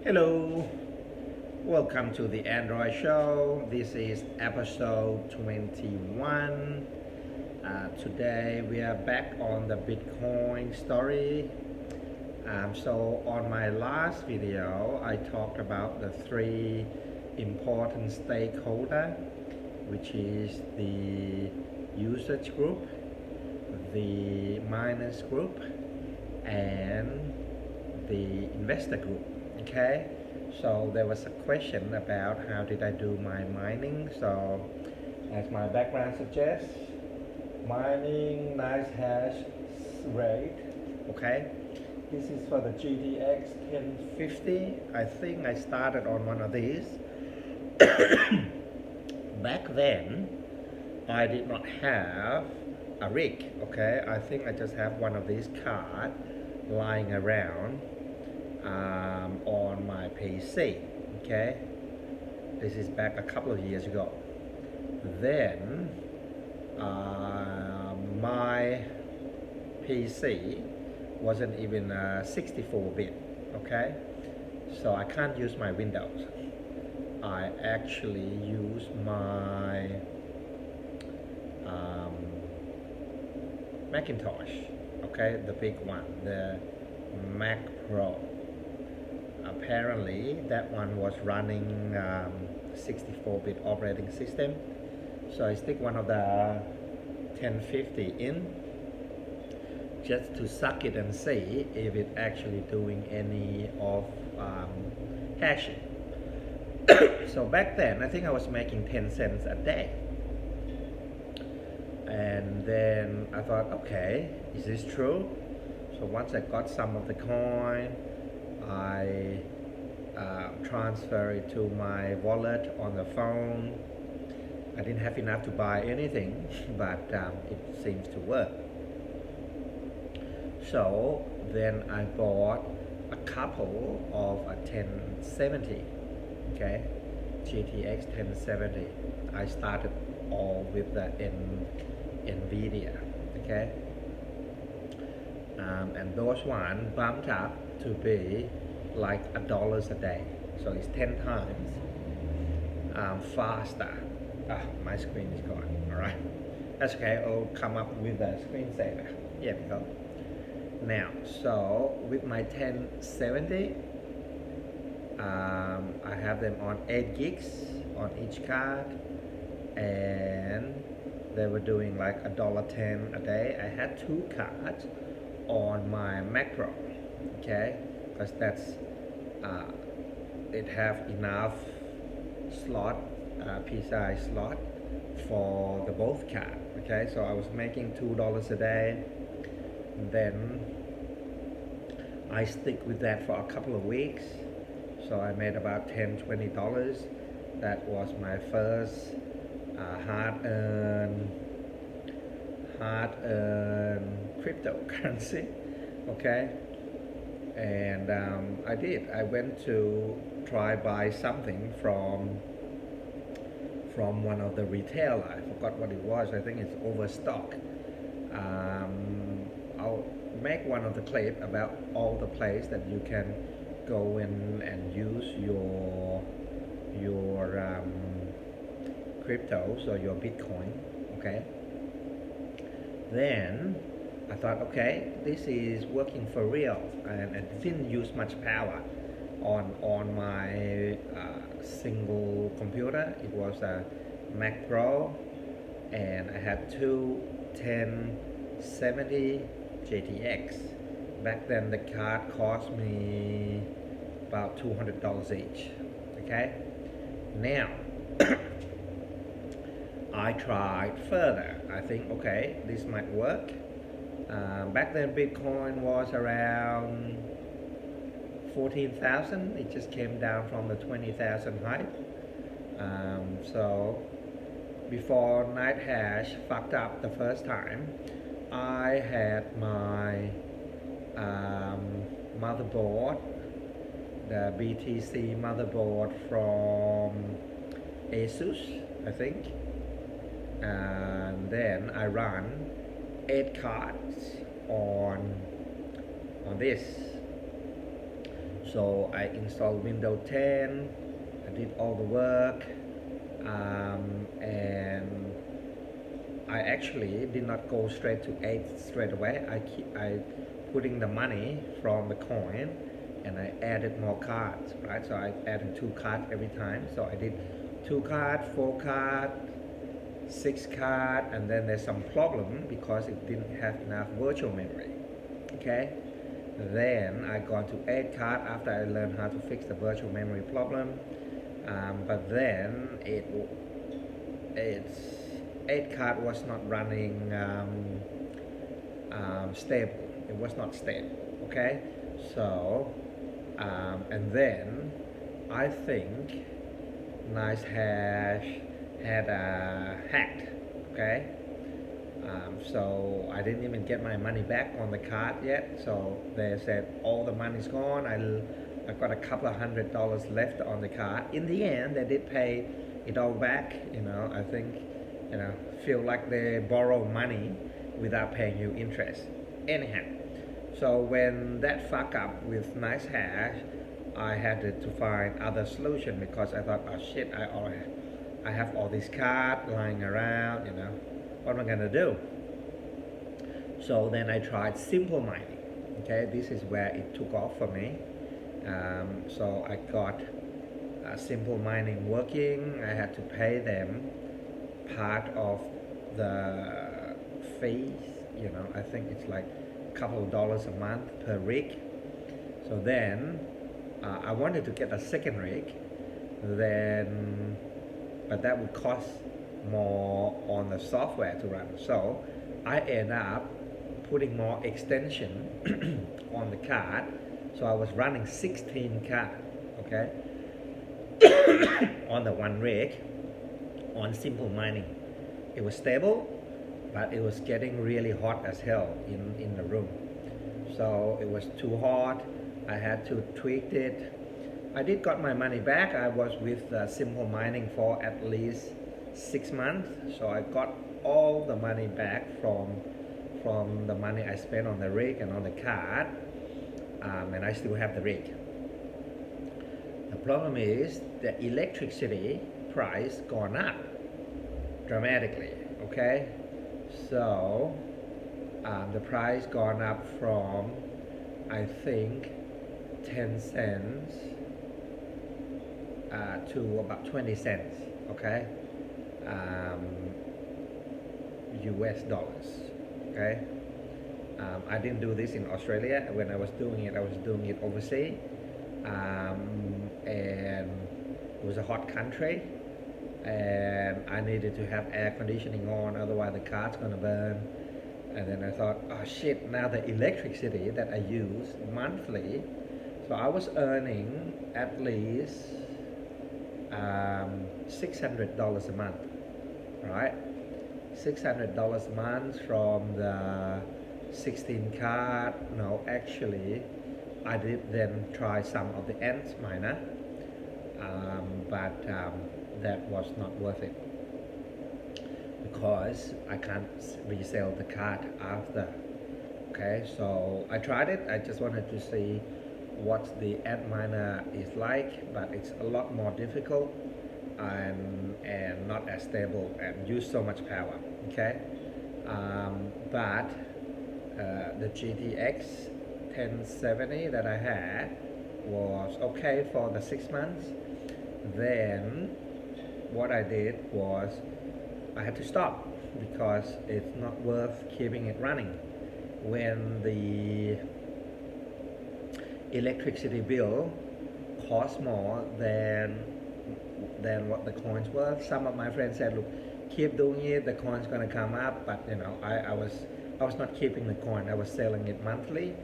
Hello, welcome to the Android Show. This is episode 21. Today we are back on the Bitcoin story. So on my last video, I talked about the three important stakeholders, which is the usage group, the miners group, and the investor group. Okay, so there was a question about how did I do my mining. So as my background suggests, mining nice hash rate. Okay, this is for the GTX 1050. I think I started on one of these. Back then I did not have a rig. Okay, I think I just have one of these cards lying around on my PC. Okay, this is back a couple of years ago. Then my PC wasn't even 64-bit. Okay, so I can't use my Windows. I actually use my Macintosh. Okay, the big one, the Mac Pro. Apparently that one was running 64-bit operating system, so I stick one of the 1050 in just to suck it and see if it actually doing any of hashing. So back then I think I was making 10 cents a day, and then I thought, okay, is this true? So once I got some of the coin, I transfer it to my wallet on the phone. I didn't have enough to buy anything, but it seems to work. So then I bought a couple of a 1070, okay, GTX 1070. I started all with the NVIDIA, okay, and those one bumped up to be like $1 a day, so it's 10 times faster. My screen is gone. All right, that's okay. I'll come up with a screensaver. Here we go. Now, so with my 1070, I have them on 8 gigs on each card, and they were doing like $1.10 a day. I had 2 cards on my Mac Pro, okay, because that's it have enough slot, PCI slot for the both card. Okay, so I was making $2 a day. Then I stick with that for a couple of weeks, so I made about $10–20. That was my first hard-earned cryptocurrency. Okay, and I went to try buy something from one of the retailer. I forgot what it was. I think it's overstock. I'll make one of the clip about all the place that you can go in and use your cryptos or your Bitcoin. Okay, then I thought, okay, this is working for real, and it didn't use much power on my single computer. It was a Mac Pro, and I had 2 1070 GTX. Back then the card cost me about $200 each. Okay, now I tried further. I think, okay, this might work. Back then Bitcoin was around 14,000. It just came down from the 20,000 hype. So before nicehash fucked up the first time, I had my motherboard, the BTC motherboard from Asus, I think, and then I run 8 cards on this. So I installed Windows 10. I did all the work, and I actually did not go straight to 8 straight away. I putting the money from the coin, and I added more cards, right? So I added 2 cards every time. So I did 2 cards, 4 cards, 6 cards, and then there's some problem because it didn't have enough virtual memory. Okay. Then I got to 8 card after I learned how to fix the virtual memory problem. But then it's 8 card was not running stable. It was not stable. Okay, so and then I think nicehash had hacked. Okay, so I didn't even get my money back on the card yet. So they said all the money's gone. I got a couple of $100 left on the card. In the end, they did pay it all back. I think, feel like they borrow money without paying you interest. Anyhow, so when that fuck up with nicehash, I had to find other solution because I thought, oh shit, I have all these cards lying around. What am I gonna do? So then I tried simple mining. Okay, this is where it took off for me. So I got simple mining working. I had to pay them part of the fees. I think it's like a couple of dollars a month per rig. So then I wanted to get a second rig, but that would cost more on the software to run. So I end up putting more extension on the card. So I was running 16 cards, okay, on the one rig on simple mining. It was stable, but it was getting really hot as hell in the room. So it was too hot. I had to tweak it. I did got my money back. I was with simple mining for at least 6 months. So I got all the money back from the money I spent on the rig and on the card. And I still have the rig. The problem is the electricity price gone up dramatically. Okay, so the price gone up from, I think, 10 cents to about 20 cents. Okay, US dollars. Okay. I didn't do this in Australia. When I was doing it overseas, and it was a hot country, and I needed to have air conditioning on, otherwise the car's gonna burn. And then I thought, oh shit, now the electricity that I use monthly, so I was earning at least $600 a month, right? $600 a month from the 16 card. No, actually I did then try some of the ant miner, but that was not worth it because I can't resell the card after. Okay, so I tried it. I just wanted to see what the ant miner is like, but it's a lot more difficult and not as stable and use so much power. Okay, but the GTX 1070 that I had was okay for the 6 months. Then what I did was I had to stop because it's not worth keeping it running when the electricity bill costs more than what the coin's worth. Some of my friends said, look, keep doing it, the coin's gonna come up, but I was not keeping the coin. I was selling it monthly,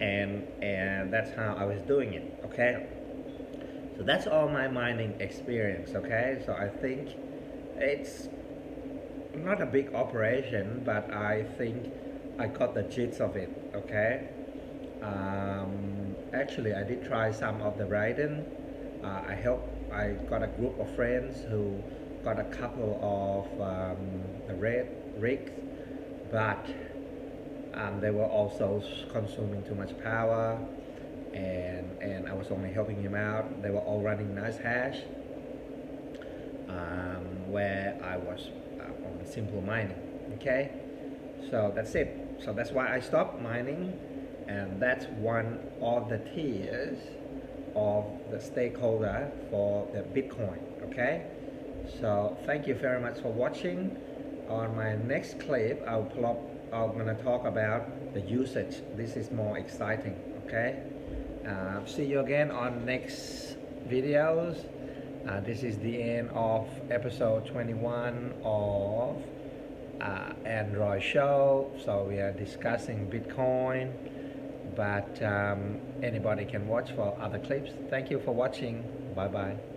and that's how I was doing it. Okay, so that's all my mining experience. Okay, so I think it's not a big operation, but I think I got the gist of it. Okay, actually I did try some of the Raiden. I got a group of friends who got a couple of the red rigs, but they were also consuming too much power, was only helping him out. They were all running nicehash, where I was on simple mining. Okay, so that's it. So that's why I stopped mining, and that's one of the tiers of the stakeholder for the Bitcoin. Okay, so thank you very much for watching. On my next clip, I'm gonna talk about the usage. This is more exciting. Okay, see you again on next videos. This is the end of episode 21 of Android Show. So we are discussing Bitcoin, but anybody can watch for other clips. Thank you for watching. Bye bye.